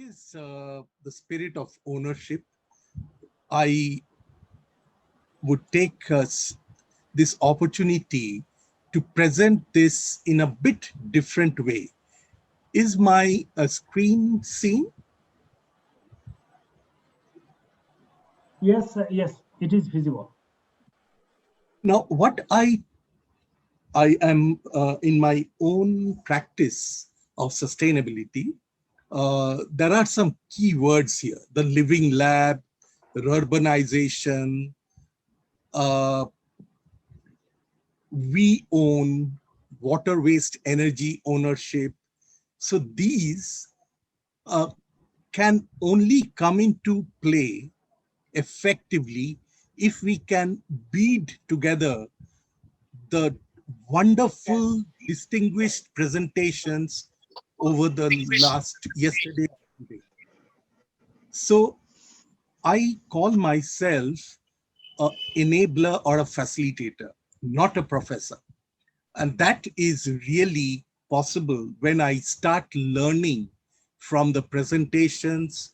is the spirit of ownership. I would take this opportunity to present this in a bit different way. Is my screen seen? Yes, it is visible. Now, what I am in my own practice of sustainability, there are some key words here: the living lab, urbanization, uh, we own, water waste energy ownership. So these uh, can only come into play effectively if we can bead together the wonderful, distinguished presentations over the last yesterday. Today. So I call myself a enabler or a facilitator, not a professor. And that is really possible when I start learning from the presentations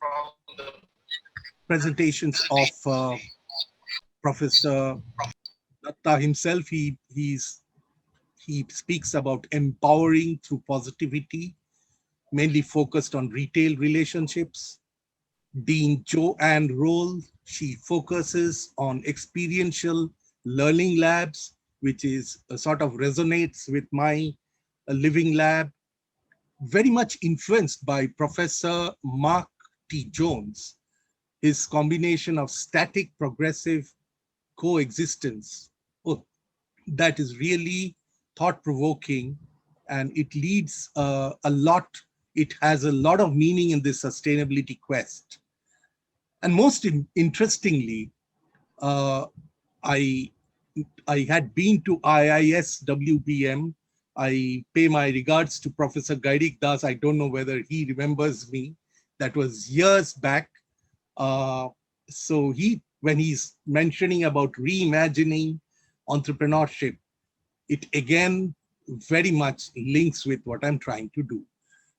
of Professor Datta himself. He speaks about empowering through positivity, mainly focused on retail relationships. Dean Joanne Roll, she focuses on experiential learning labs, which is sort of resonates with my living lab, very much influenced by Professor Mark T. Jones, his combination of static progressive coexistence. Oh, that is really thought provoking, and it leads a lot, it has a lot of meaning in this sustainability quest. And most interestingly, uh, I I had been to IIS WBM. I pay my regards to Professor Gaidik Das. I don't know whether he remembers me. That was years back. Uh, so when he's mentioning about reimagining entrepreneurship, it again very much links with what I'm trying to do.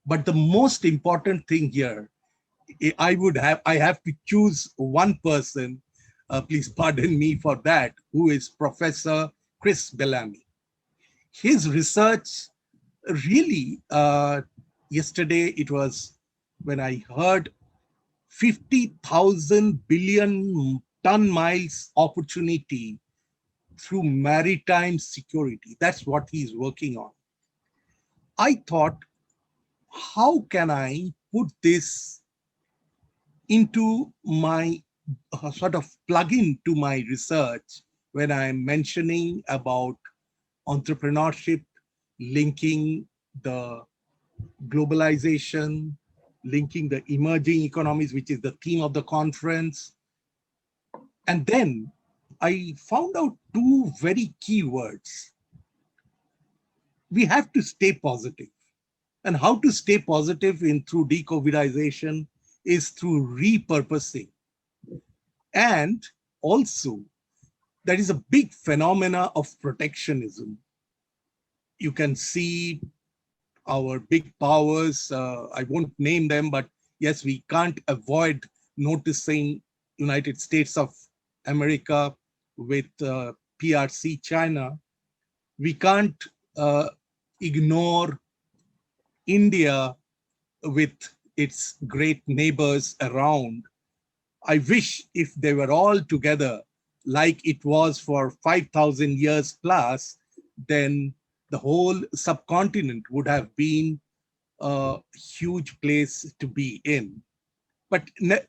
But the most important thing here, I have to choose one person, please pardon me for that, who is Professor Chris Bellamy. His research really, yesterday it was when I heard 50,000 billion ton miles opportunity through maritime security. That's what he's working on. I thought, how can I put this into my sort of plug into my research when I'm mentioning about entrepreneurship, linking the globalization, linking the emerging economies, which is the theme of the conference. And then I found out two very key words. We have to stay positive. And how to stay positive in through decovidization is through repurposing. And also, there is a big phenomena of protectionism. You can see our big powers, I won't name them, but yes, we can't avoid noticing United States of America with PRC China. We can't uh, ignore India with its great neighbors around. I wish if they were all together like it was for 5,000 years plus, then the whole subcontinent would have been a huge place to be in. But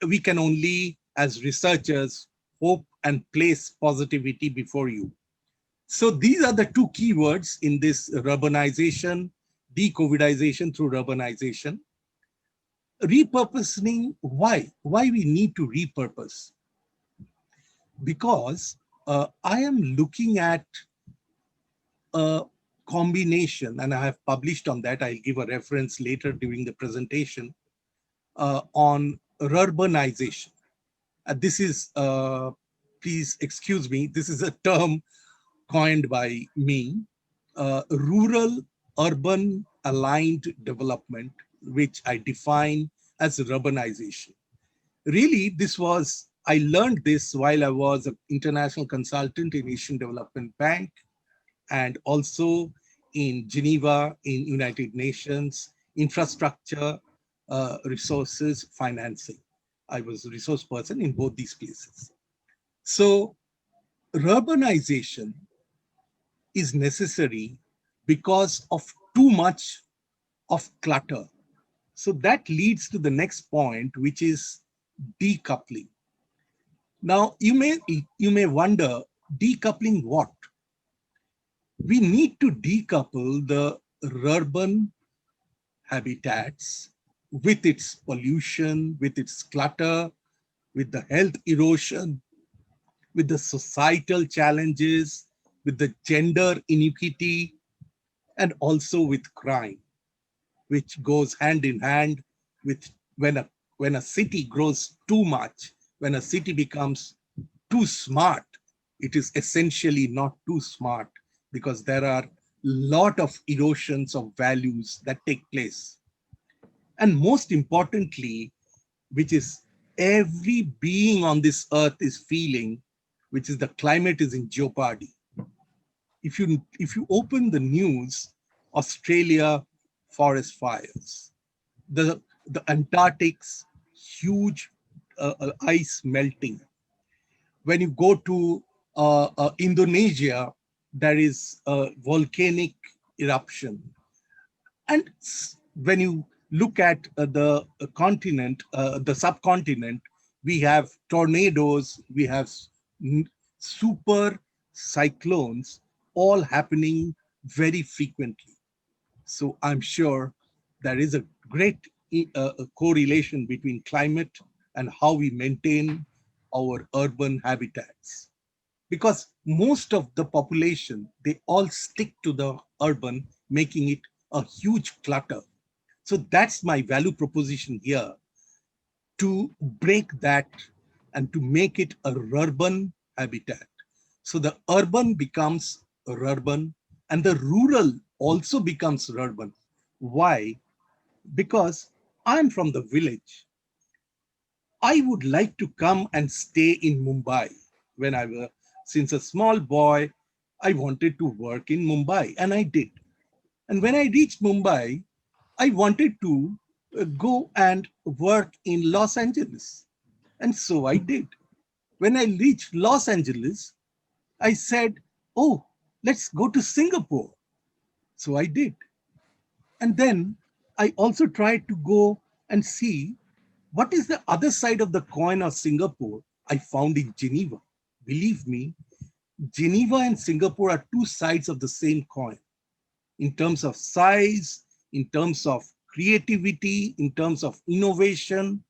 we can only, as researchers, hope and place positivity before you. So these are the two keywords in this urbanization, decovidization through urbanization. Repurposing, why we need to repurpose? Because I am looking at a combination, and I have published on that. I'll give a reference later during the presentation on urbanization. This is, please excuse me, this is a term coined by me, rural urban aligned development, which I define as urbanization. Really, I learned this while I was an international consultant in Asian Development Bank and also in Geneva, in United Nations, infrastructure, resources, financing. I was a resource person in both these places. So urbanization is necessary because of too much of clutter. So that leads to the next point, which is decoupling. Now, you may wonder, decoupling what? We need to decouple the urban habitats with its pollution, with its clutter, with the health erosion, with the societal challenges, with the gender inequity, and also with crime, which goes hand in hand with when a city grows too much, when a city becomes too smart, it is essentially not too smart because there are a lot of erosions of values that take place. And most importantly, which is every being on this earth is feeling, which is the climate is in jeopardy. If you open the news, Australia forest fires, the Antarctic's huge ice melting. When you go to Indonesia, there is a volcanic eruption. And when you look at the continent, the subcontinent, we have tornadoes, we have super cyclones, all happening very frequently. So I'm sure there is a great correlation between climate and how we maintain our urban habitats. Because most of the population, they all stick to the urban, making it a huge clutter. So that's my value proposition here, to break that and to make it a urban habitat. So the urban becomes urban and the rural also becomes urban. Why? Because I'm from the village. I would like to come and stay in Mumbai. Since a small boy, I wanted to work in Mumbai and I did. And when I reached Mumbai, I wanted to go and work in Los Angeles. And so I did. When I reached Los Angeles, I said, oh, let's go to Singapore. So I did. And then I also tried to go and see what is the other side of the coin of Singapore. I found in Geneva. Believe me, Geneva and Singapore are two sides of the same coin in terms of size, in terms of creativity, in terms of innovation.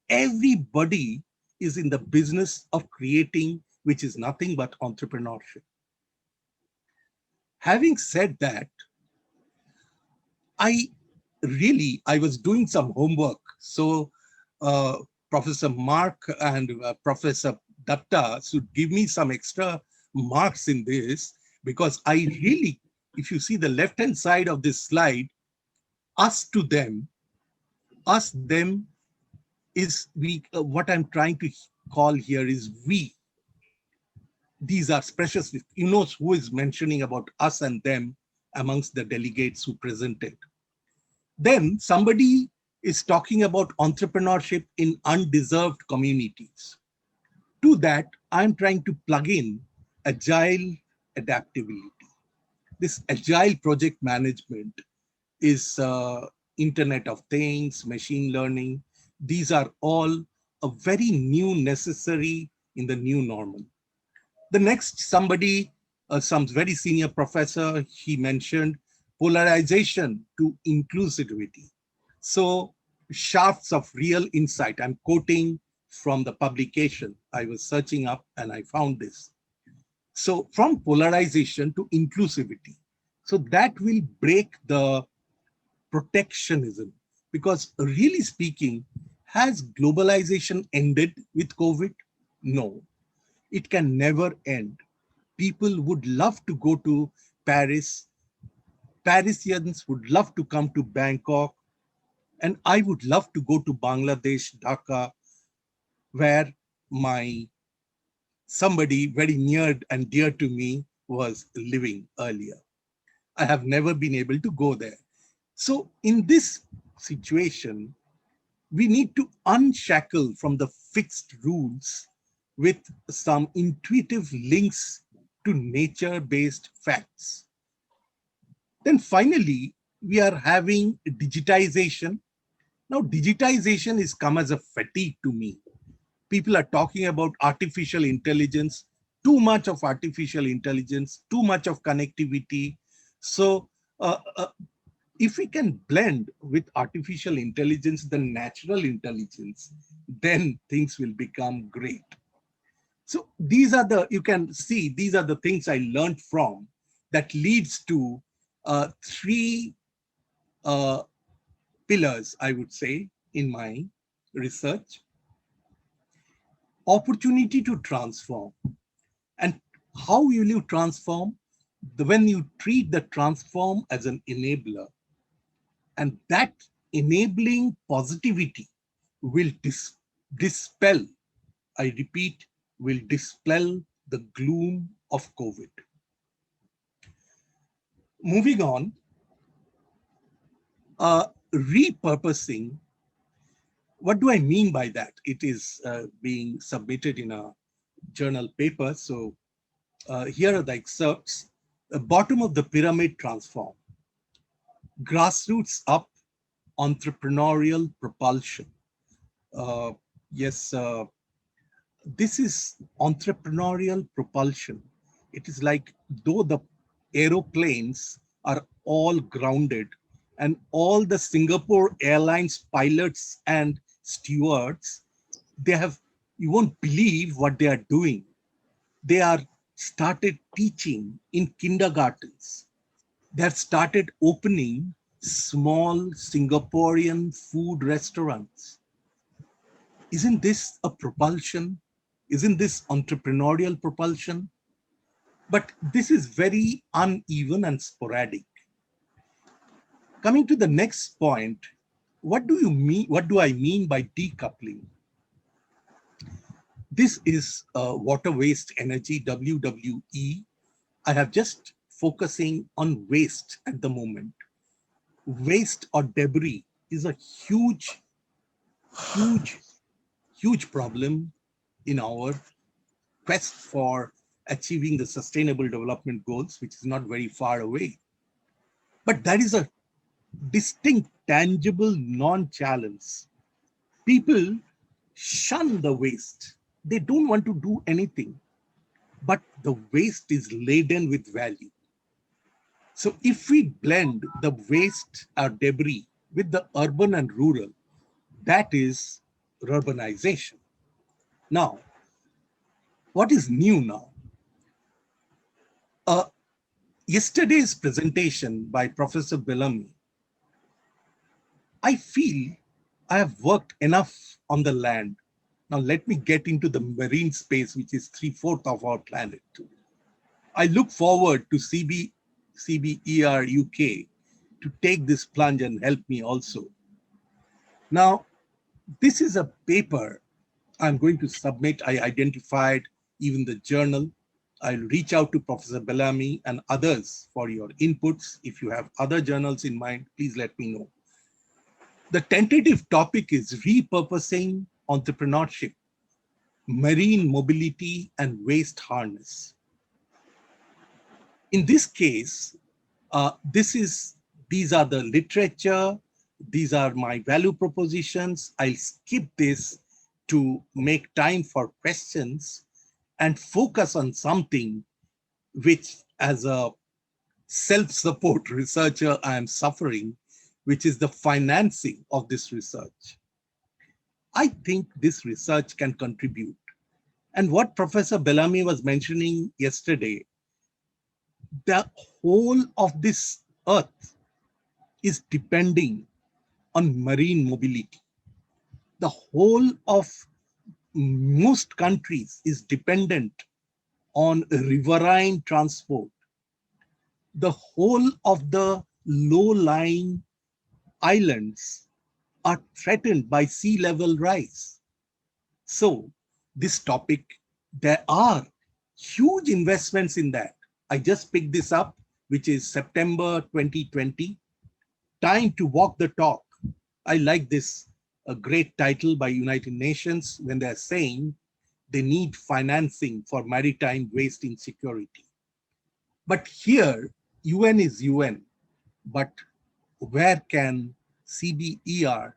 Everybody is in the business of creating, which is nothing but entrepreneurship. Having said that, I I was doing some homework. So uh, Professor Mark and Professor Datta should give me some extra marks in this, because if you see the left-hand side of this slide, us to them, us, them is what I'm trying to call here is we. These are precious. You know who is mentioning about us and them amongst the delegates who presented. Then somebody is talking about entrepreneurship in undeserved communities. To that, I'm trying to plug in agile adaptability. This agile project management is Internet of Things, machine learning. These are all a very new necessary in the new normal. The next somebody, some very senior professor, he mentioned polarization to inclusivity. So shafts of real insight. I'm quoting from the publication. I was searching up and I found this. So from polarization to inclusivity. So that will break the protectionism, because really speaking, has globalization ended with COVID? No, it can never end. People would love to go to Paris. Parisians would love to come to Bangkok. And I would love to go to Bangladesh, Dhaka, where my somebody very near and dear to me was living earlier. I have never been able to go there. So in this situation, we need to unshackle from the fixed rules with some intuitive links to nature-based facts. Then finally, we are having digitization. Now, digitization has come as a fatigue to me. People are talking about artificial intelligence, too much of artificial intelligence, too much of connectivity. So, if we can blend with artificial intelligence the natural intelligence, then things will become great. So these are the, you can see, these are the things I learned from that leads to three uh, pillars, I would say, in my research. Opportunity to transform. And how will you transform? When you treat the transform as an enabler, and that enabling positivity will dispel, I repeat, will dispel the gloom of COVID. Moving on, repurposing. What do I mean by that? It is being submitted in a journal paper. So here are the excerpts. The bottom of the pyramid transform. Grassroots up, entrepreneurial propulsion. Uh, yes, this is entrepreneurial propulsion. It is like though the aeroplanes are all grounded and all the Singapore Airlines pilots and stewards, they have, you won't believe what they are doing. They are started teaching in kindergartens. They have started opening small Singaporean food restaurants. Isn't this a propulsion? Isn't this entrepreneurial propulsion? But this is very uneven and sporadic. Coming to the next point, what do you mean? What do I mean by decoupling? This is water waste energy, WWE. I have just focusing on waste at the moment. Waste or debris is a huge, huge, huge problem in our quest for achieving the sustainable development goals, which is not very far away. But that is a distinct, tangible non-challenge. People shun the waste. They don't want to do anything, but the waste is laden with value. So if we blend the waste or debris with the urban and rural, that is urbanization. Now, what is new now? Uh, Yesterday's presentation by Professor Bellamy, I feel I have worked enough on the land. Now let me get into the marine space, which is 3/4 of our planet. I look forward to CBER UK to take this plunge and help me also. Now, this is a paper I'm going to submit. I identified even the journal. I'll reach out to Professor Bellamy and others for your inputs. If you have other journals in mind, please let me know. The tentative topic is repurposing entrepreneurship, marine mobility, and waste harness. In this case, these are the literature, these are my value propositions. I'll skip this to make time for questions and focus on something which, as a self-support researcher, I am suffering, which is the financing of this research. I think this research can contribute. And what Professor Bellamy was mentioning yesterday, the whole of this earth is depending on marine mobility. The whole of most countries is dependent on riverine transport. The whole of the low-lying islands are threatened by sea level rise. So this topic, there are huge investments in that. I just picked this up, which is September 2020, Time to Walk the Talk. I like this, a great title by United Nations when they're saying they need financing for maritime waste insecurity. But here, UN is UN, but where can CBER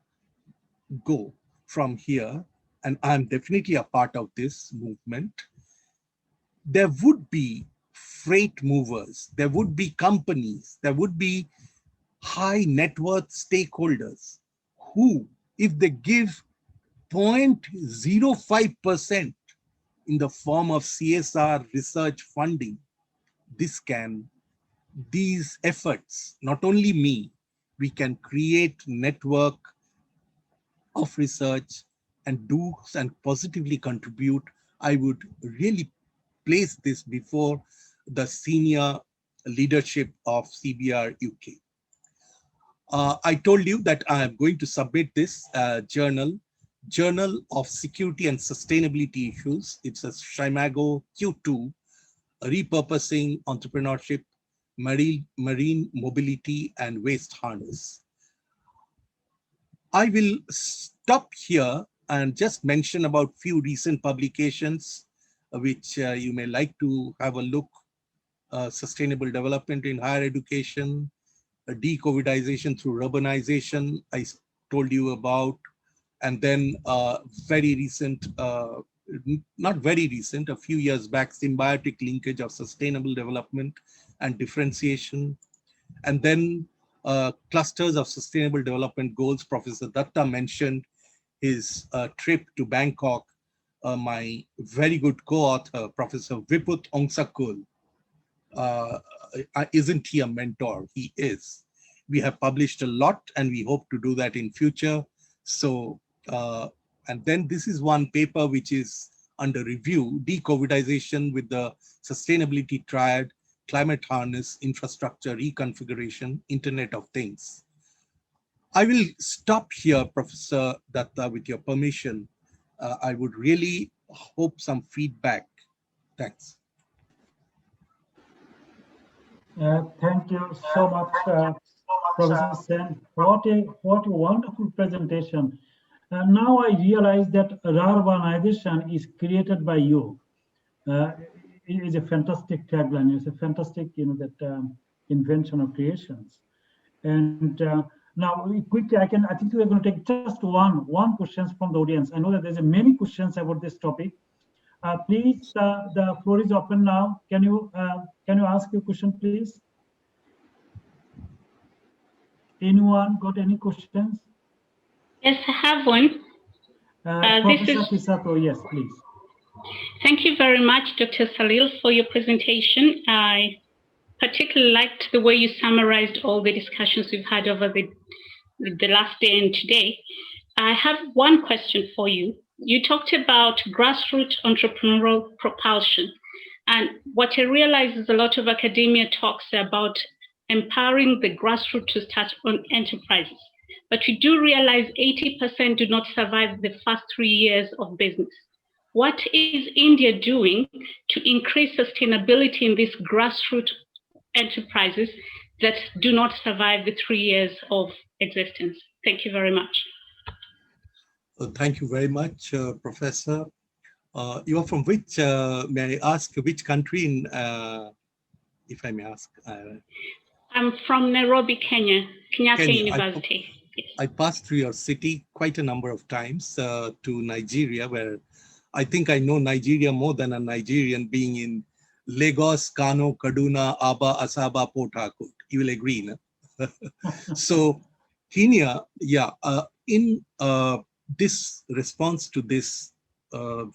go from here? And I'm definitely a part of this movement. There would be freight movers, there would be companies, there would be high net worth stakeholders who, if they give 0.05% in the form of CSR research funding, these efforts, not only me, we can create network of research and do and positively contribute. I would really place this before the senior leadership of CBR UK. I told you that I am going to submit this Journal of Security and Sustainability Issues. It's a Shimago Q2, Repurposing Entrepreneurship, Marine Mobility and Waste Harness. I will stop here and just mention about few recent publications which you may like to have a look. Sustainable development in higher education, decovidization through urbanization, I told you about, and then very recent, not very recent, a few years back, symbiotic linkage of sustainable development and differentiation, and then clusters of sustainable development goals. Professor Datta mentioned his trip to Bangkok. My very good co-author, Professor Viput Ongsakul, isn't he a mentor? He is. We have published a lot and we hope to do that in future. So, and then this is one paper which is under review, Decovidization with the Sustainability Triad, Climate Harness, Infrastructure Reconfiguration, Internet of Things. I will stop here, Professor Datta, with your permission. I would really hope some feedback. Thanks. Thank you so much, Professor Sen. What a wonderful presentation. Now I realize that urbanization is created by you. It is a fantastic tagline. It's a fantastic, invention of creations. And now quickly, I think we're going to take just one questions from the audience. I know that there's many questions about this topic. Please, the floor is open now. Can you ask your question, please? Anyone got any questions? Yes, I have one. Professor Kisato, yes, please. Thank you very much, Dr. Salil, for your presentation. I particularly liked the way you summarized all the discussions we've had over the last day and today. I have one question for you. You talked about grassroots entrepreneurial propulsion. And what I realize is a lot of academia talks about empowering the grassroots to start on enterprises. But we do realize 80% do not survive the first 3 years of business. What is India doing to increase sustainability in these grassroots enterprises that do not survive the 3 years of existence? Thank you very much. Thank you very much, Professor. You are from which, may I ask, which country, in, if I may ask? I'm from Nairobi, Kenya, Kenyatta University. I passed through your city quite a number of times to Nigeria, where I think I know Nigeria more than a Nigerian, being in Lagos, Kano, Kaduna, Aba, Asaba, Port Harcourt. You will agree, no? So Kenya, yeah, in this response to this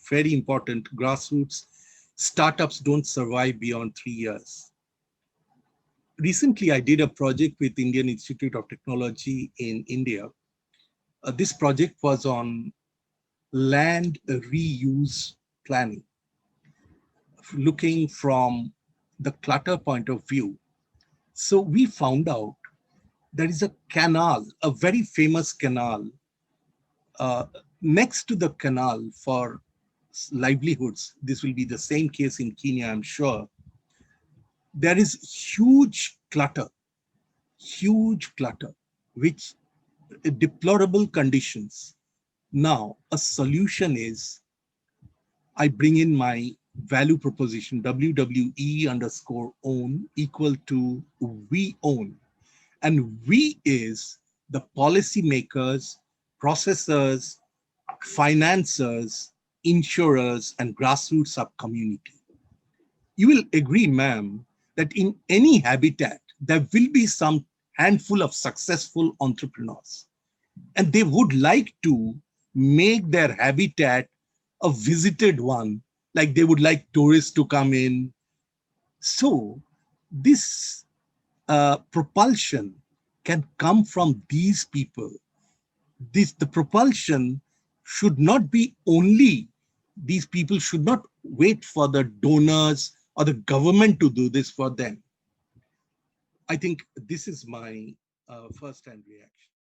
very important grassroots, startups don't survive beyond 3 years. Recently, I did a project with Indian Institute of Technology in India. This project was on land reuse planning, looking from the clutter point of view. So we found out there is a canal, a very famous canal next to the canal for livelihoods, this will be the same case in Kenya, I'm sure, there is huge clutter, which deplorable conditions. Now, a solution is I bring in my value proposition, WWE_own equal to we own. And we is the policymakers, processors, financiers, insurers, and grassroots sub-community. You will agree, ma'am, that in any habitat, there will be some handful of successful entrepreneurs. And they would like to make their habitat a visited one, like they would like tourists to come in. So this propulsion can come from these people. The propulsion should not be only, these people should not wait for the donors or the government to do this for them. I think this is my first-hand reaction.